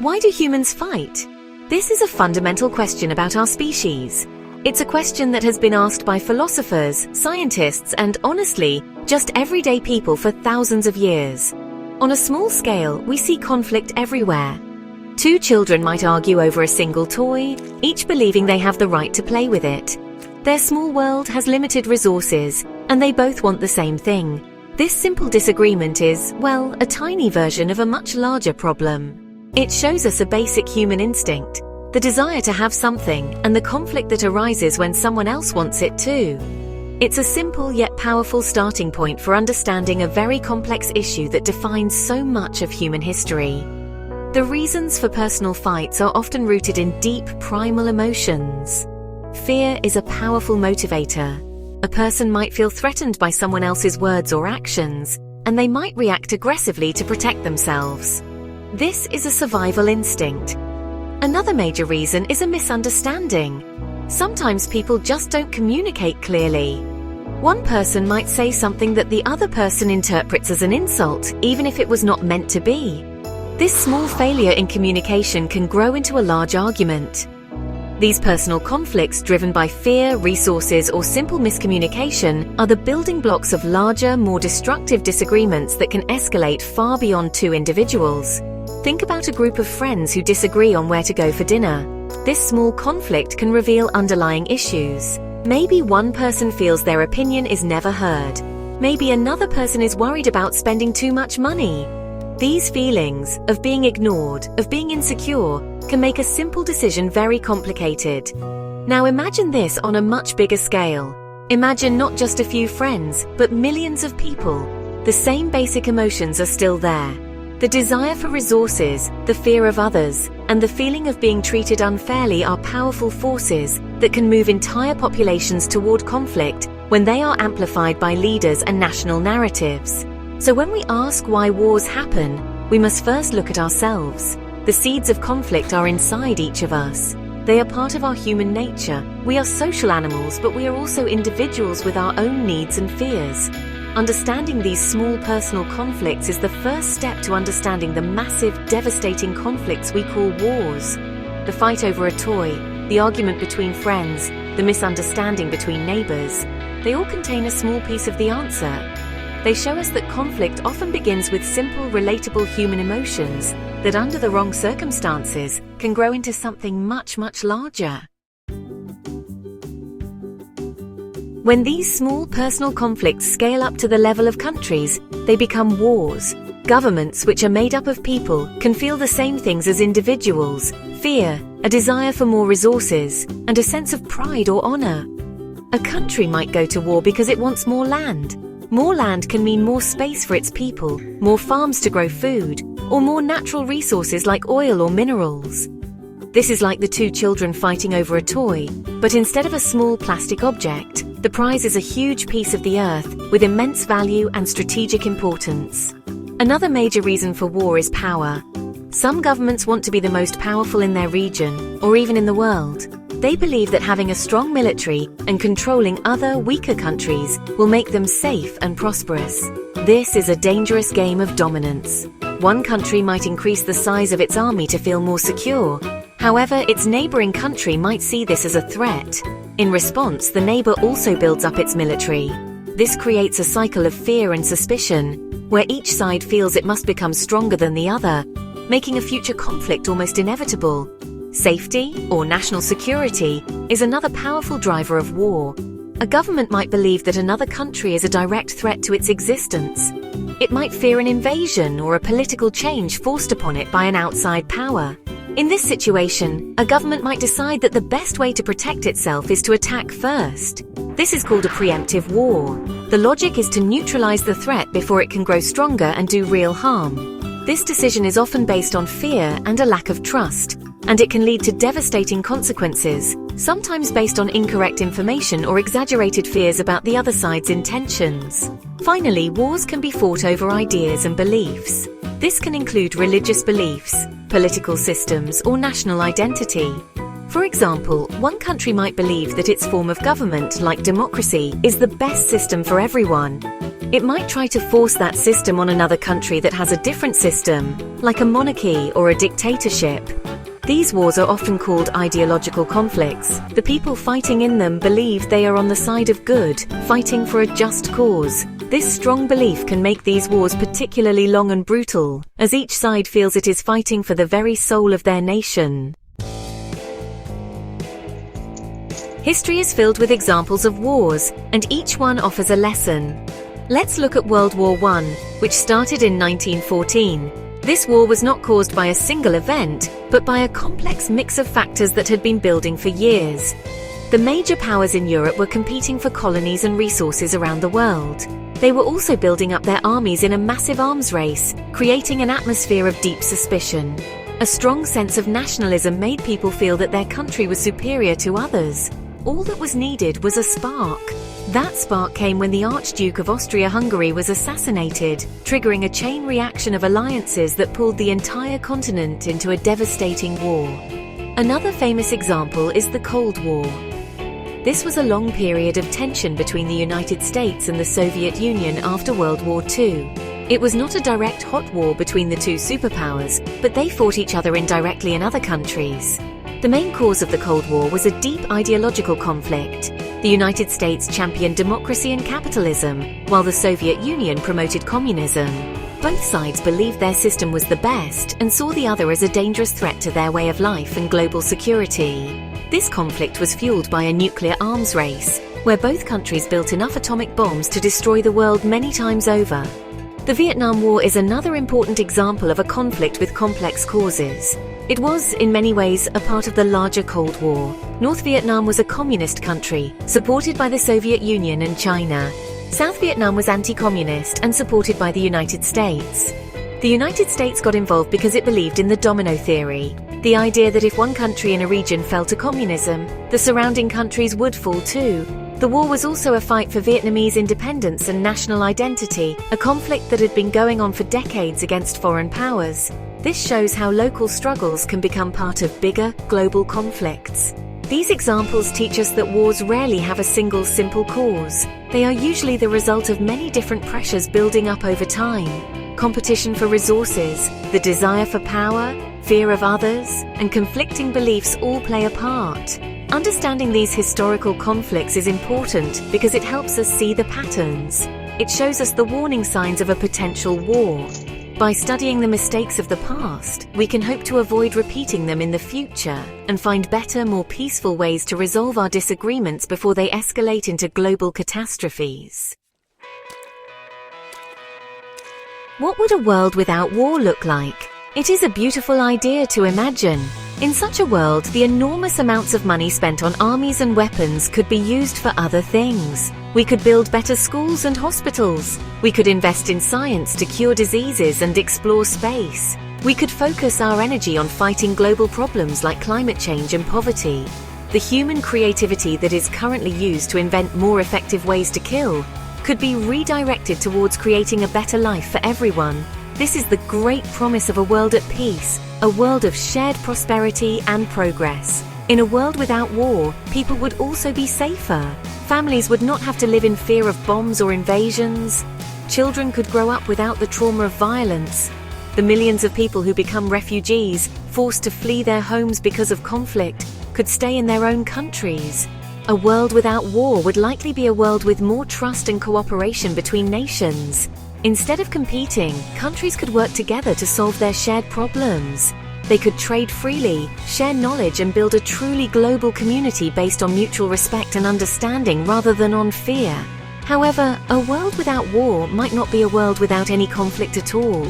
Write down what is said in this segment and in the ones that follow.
Why do humans fight? This is a fundamental question about our species. It's a question that has been asked by philosophers, scientists, and honestly, just everyday people for thousands of years. On a small scale, we see conflict everywhere. Two children might argue over a single toy, each believing they have the right to play with it. Their small world has limited resources, and they both want the same thing. This simple disagreement is, well, a tiny version of a much larger problem. It shows us a basic human instinct, the desire to have something, and the conflict that arises when someone else wants it too. It's a simple yet powerful starting point for understanding a very complex issue that defines so much of human history. The reasons for personal fights are often rooted in deep primal emotions. Fear is a powerful motivator. A person might feel threatened by someone else's words or actions, and they might react aggressively to protect themselves. This is a survival instinct. Another major reason is a misunderstanding. Sometimes people just don't communicate clearly. One person might say something that the other person interprets as an insult, even if it was not meant to be. This small failure in communication can grow into a large argument. These personal conflicts driven by fear, resources, or simple miscommunication are the building blocks of larger, more destructive disagreements that can escalate far beyond two individuals. Think about a group of friends who disagree on where to go for dinner. This small conflict can reveal underlying issues. Maybe one person feels their opinion is never heard. Maybe another person is worried about spending too much money. These feelings of being ignored, of being insecure, can make a simple decision very complicated. Now imagine this on a much bigger scale. Imagine not just a few friends, but millions of people. The same basic emotions are still there. The desire for resources, the fear of others, and the feeling of being treated unfairly are powerful forces that can move entire populations toward conflict when they are amplified by leaders and national narratives. So when we ask why wars happen, we must first look at ourselves. The seeds of conflict are inside each of us. They are part of our human nature. We are social animals, but we are also individuals with our own needs and fears. Understanding these small personal conflicts is the first step to understanding the massive, devastating conflicts we call wars. The fight over a toy, the argument between friends, the misunderstanding between neighbors, they all contain a small piece of the answer. They show us that conflict often begins with simple, relatable human emotions that under the wrong circumstances can grow into something much, much larger. When these small personal conflicts scale up to the level of countries, they become wars. Governments, which are made up of people, can feel the same things as individuals: fear, a desire for more resources, and a sense of pride or honor. A country might go to war because it wants more land. More land can mean more space for its people, more farms to grow food, or more natural resources like oil or minerals. This is like the two children fighting over a toy, but instead of a small plastic object, the prize is a huge piece of the earth with immense value and strategic importance. Another major reason for war is power. Some governments want to be the most powerful in their region, or even in the world. They believe that having a strong military and controlling other, weaker countries will make them safe and prosperous. This is a dangerous game of dominance. One country might increase the size of its army to feel more secure. However, its neighboring country might see this as a threat. In response, the neighbor also builds up its military. This creates a cycle of fear and suspicion, where each side feels it must become stronger than the other, making a future conflict almost inevitable. Safety, or national security, is another powerful driver of war. A government might believe that another country is a direct threat to its existence. It might fear an invasion or a political change forced upon it by an outside power. In this situation, a government might decide that the best way to protect itself is to attack first. This is called a preemptive war. The logic is to neutralize the threat before it can grow stronger and do real harm. This decision is often based on fear and a lack of trust, and it can lead to devastating consequences, sometimes based on incorrect information or exaggerated fears about the other side's intentions. Finally, wars can be fought over ideas and beliefs. This can include religious beliefs, political systems, or national identity. For example, one country might believe that its form of government, like democracy, is the best system for everyone. It might try to force that system on another country that has a different system, like a monarchy or a dictatorship. These wars are often called ideological conflicts. The people fighting in them believe they are on the side of good, fighting for a just cause. This strong belief can make these wars particularly long and brutal, as each side feels it is fighting for the very soul of their nation. History is filled with examples of wars, and each one offers a lesson. Let's look at World War I, which started in 1914. This war was not caused by a single event, but by a complex mix of factors that had been building for years. The major powers in Europe were competing for colonies and resources around the world. They were also building up their armies in a massive arms race, creating an atmosphere of deep suspicion. A strong sense of nationalism made people feel that their country was superior to others. All that was needed was a spark. That spark came when the Archduke of Austria-Hungary was assassinated, triggering a chain reaction of alliances that pulled the entire continent into a devastating war. Another famous example is the Cold War. This was a long period of tension between the United States and the Soviet Union after World War II. It was not a direct hot war between the two superpowers, but they fought each other indirectly in other countries. The main cause of the Cold War was a deep ideological conflict. The United States championed democracy and capitalism, while the Soviet Union promoted communism. Both sides believed their system was the best and saw the other as a dangerous threat to their way of life and global security. This conflict was fueled by a nuclear arms race, where both countries built enough atomic bombs to destroy the world many times over. The Vietnam War is another important example of a conflict with complex causes. It was, in many ways, a part of the larger Cold War. North Vietnam was a communist country, supported by the Soviet Union and China. South Vietnam was anti-communist and supported by the United States. The United States got involved because it believed in the domino theory, the idea that if one country in a region fell to communism, the surrounding countries would fall too. The war was also a fight for Vietnamese independence and national identity, a conflict that had been going on for decades against foreign powers. This shows how local struggles can become part of bigger, global conflicts. These examples teach us that wars rarely have a single simple cause. They are usually the result of many different pressures building up over time. Competition for resources, the desire for power, fear of others, and conflicting beliefs all play a part. Understanding these historical conflicts is important because it helps us see the patterns. It shows us the warning signs of a potential war. By studying the mistakes of the past, we can hope to avoid repeating them in the future and find better, more peaceful ways to resolve our disagreements before they escalate into global catastrophes. What would a world without war look like? It is a beautiful idea to imagine. In such a world, the enormous amounts of money spent on armies and weapons could be used for other things. We could build better schools and hospitals. We could invest in science to cure diseases and explore space. We could focus our energy on fighting global problems like climate change and poverty. The human creativity that is currently used to invent more effective ways to kill could be redirected towards creating a better life for everyone. This is the great promise of a world at peace, a world of shared prosperity and progress. In a world without war, people would also be safer. Families would not have to live in fear of bombs or invasions. Children could grow up without the trauma of violence. The millions of people who become refugees, forced to flee their homes because of conflict, could stay in their own countries. A world without war would likely be a world with more trust and cooperation between nations. Instead of competing, countries could work together to solve their shared problems. They could trade freely, share knowledge, and build a truly global community based on mutual respect and understanding rather than on fear. However, a world without war might not be a world without any conflict at all.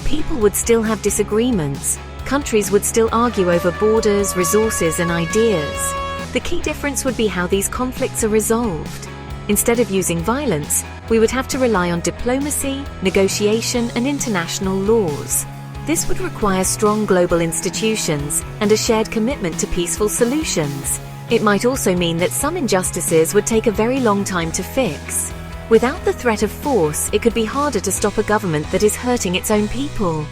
People would still have disagreements. Countries would still argue over borders, resources, and ideas. The key difference would be how these conflicts are resolved. Instead of using violence, we would have to rely on diplomacy, negotiation, and international laws. This would require strong global institutions and a shared commitment to peaceful solutions. It might also mean that some injustices would take a very long time to fix. Without the threat of force, it could be harder to stop a government that is hurting its own people.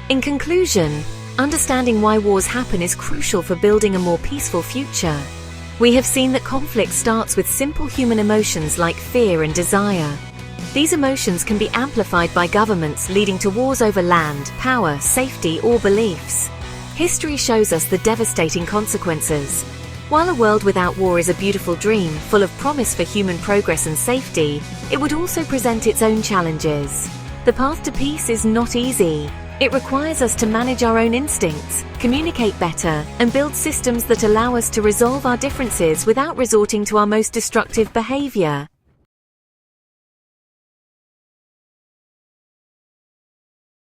In conclusion, understanding why wars happen is crucial for building a more peaceful future. We have seen that conflict starts with simple human emotions like fear and desire. These emotions can be amplified by governments, leading to wars over land, power, safety, or beliefs. History shows us the devastating consequences. While a world without war is a beautiful dream, full of promise for human progress and safety, it would also present its own challenges. The path to peace is not easy. It requires us to manage our own instincts, communicate better, and build systems that allow us to resolve our differences without resorting to our most destructive behavior.